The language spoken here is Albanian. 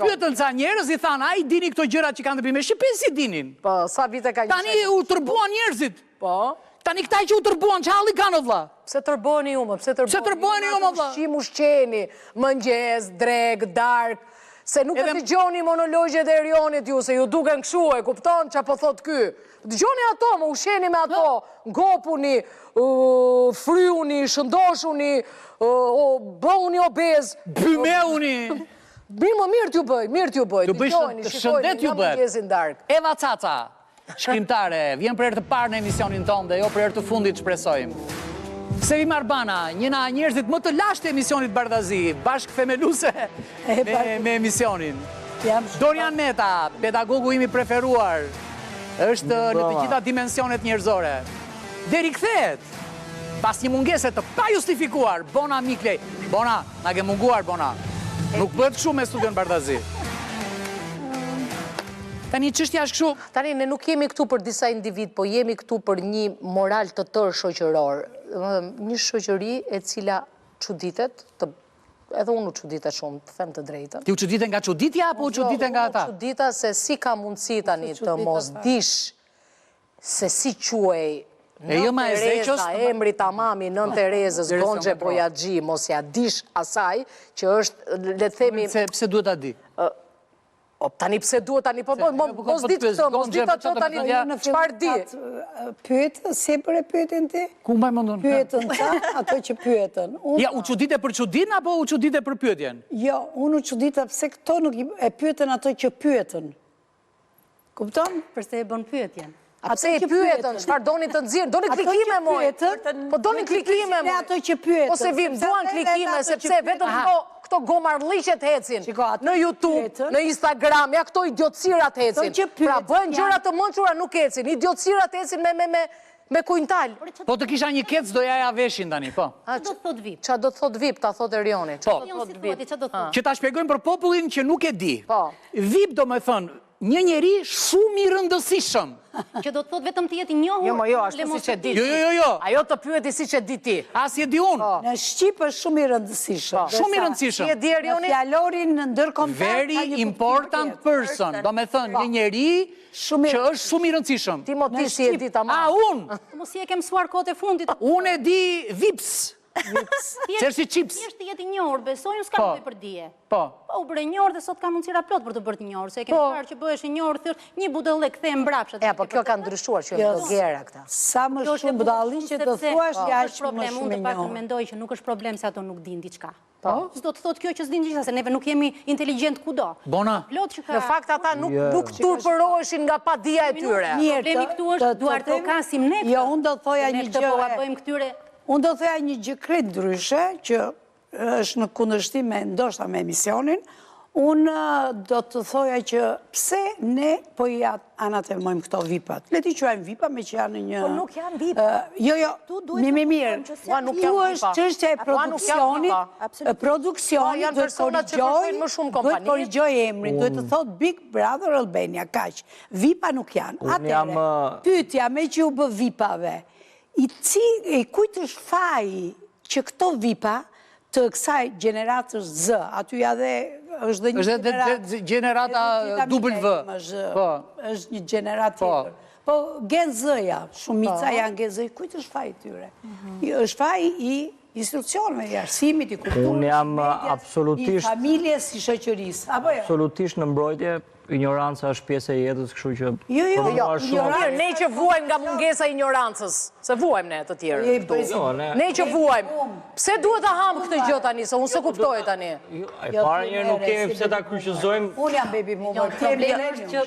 Pyetën ca njerëz i thanë, a i dini këto gjërat që kanë të bëjnë me Shqipërinë, si dinin? Po, sa vite ka një Tani u tërbuan njerëzit. Po. Tani këtaj që u tërbuan, që halli kanë, vlla? Pse tërbojeni ju, pse tërbojeni ju, vlla? Ushqim ushqeni, mëngjes, dreg, dark, se nuk e dëgjoni monologjet e Erionit ju, se ju duken kështu, e kupton që po thot ky. Dëgjoni ato, më ushqeni me ato, ngopuni, fryuni, shëndoshuni, bëuni obez. Bymeuni. Mirë t'ju bëj, mirë t'ju bëj. T'ju bëj shëndet ju bëj. Eva Caca, shkrimtare, vjen për herë të parë në emisionin tonë dhe jo për herë të fundit shpresojmë. Sevim Arbana, njëna njerëzit më të lashtë e emisionit Bardazi, bashkë themeluse me emisionin. Dorian Meta, pedagogu imi preferuar, është në të gjitha dimensionet njerëzore. Deri kthehet, pas një mungese të pa justifikuar, Bona Miklej. Bona, na ke munguar, Bona. Nuk bëhet kështu me studion Bardazi. Tani çështja është kështu. Tani ne nuk jemi këtu për disa individ, po jemi këtu për një moral të tërë shoqëror. Një shoqëri e cila çuditet, edhe unë u çuditet shumë, të them të drejtën. Ti u çuditet nga çuditja apo u çuditet nga ata? Unë u çudita se si ka mundësi tani të mos dish se si quej Nën Tereza, emri tamami Nën Terezës, Gonxhe Bojaxhi, mos ja dish asaj, që është, le të themi... Pse duhet ta di? Tani pse duhet tani, po mos ditë këtë, mos ditë ato tani, çfarë di? Pyet, si për e pyetin ti? Ku mbaj mendon? Pyetën ta, ato që pyetën. Ja, u çudite për çudin apo u çudite për pyetjen? Jo, unë u çudita pse këto nuk e pyetën ato që pyetën. Kupton? Përse e bën pyetjen. A pse i pyetën, çfarë doni të nxjerrë? Doni klikime moj. Po doni klikime moj. Ato që pyetën. Ose vim, duan klikime, sepse vetëm këto gomarrliqet hecin. Në YouTube, në Instagram, ja këto idiotësirat hecin. Pra, bëhen gjëra të mençura nuk hecin. Idiotësirat hecin me kujntal. Po të kisha një kec, do jaja veshin tani, po. Qa do të thot VIP? Qa do të thot VIP, ta thot Erioni. Që ta shpjegojmë për popullin që nuk e di. Po. VIP do me thënë, një njeri shumë i rëndësishëm. Që do të thot vetëm të jeti njohur. Jo, ashtu si që di ti. Jo. Ajo të pyeti si që di ti. As je di unë. Në Shqip është shumë i rëndësishëm. Shumë i rëndësishëm. Si e di Erioni? Në fjalorin në ndërkombëtar. Very important person. Do me thënë, një njeri që është shumë i rëndësishëm. Ti mo ti si e di tamam. Unë. Mos i e kem mësuar kohët e fundit. Unë e di VIPs. Qërë si qips. Thjesht të jeti njohur, besoj, unë s'ka nevojë për dije. Po. Po u bëre njohur dhe sot ka mundësira plot për të bërë të njohur, se e kemi parë që bëhesh i njohur thjesht një budallë kthej mbrapsht. Po kjo ka ndryshuar që janë blogera këta. Sa më shumë budalli që të thuash jashtë më shumë unë të paktën mendoj që nuk është problem se ato nuk din diçka. Po? S'do të thotë kjo që s'din diçka, se neve nuk jemi inteligjent kudo. Bona. Në fakt ata nuk turpëroheshin nga padia e tyre. Problemi këtu është duar të okasim ne. Jo, unë do të thoja një gjë. Bëjmë këtyre. Unë do të thoja një gjë krejt ndryshe, që është në kundërshtim me ndoshta me emisionin. Unë do të thoja që pse ne po i anatemojmë këto VIP-at. Le ti quajmë VIP-a me që janë një... Po nuk janë VIP. Jo, mirë. Tu është çështja e produksionit. Produksioni duhet korrigjoj emrin, duhet të thot Big Brother Albania, kaq. VIP-a nuk janë. Atëre, pyetja me që u bë VIP-ave, i kujt është faji që këto VIP-a të kësaj gjeneratës Z, aty ja dhe është dhe një gjenerata W. është një gjenerat tjetër. Po Gen Z-ja, shumica janë Gen Z, kujt është faji tyre? është faji i instruksionëve, i arsimit, i kulturës, i familjes, i shoqërisë. Absolutisht në mbrojtje, ignoranca është pjesë e jetës, kështu që... Jo, ne që vuajmë nga mungesa e ignorancës, se vuajmë ne të tjerë. Ne që vuajmë. Pse duhet ta ham këtë gjë tani, se unë se kuptoj tani. E para njërë nuk kemi pse ta kryqëzojmë. Unë jam baby boomer. Problemi është që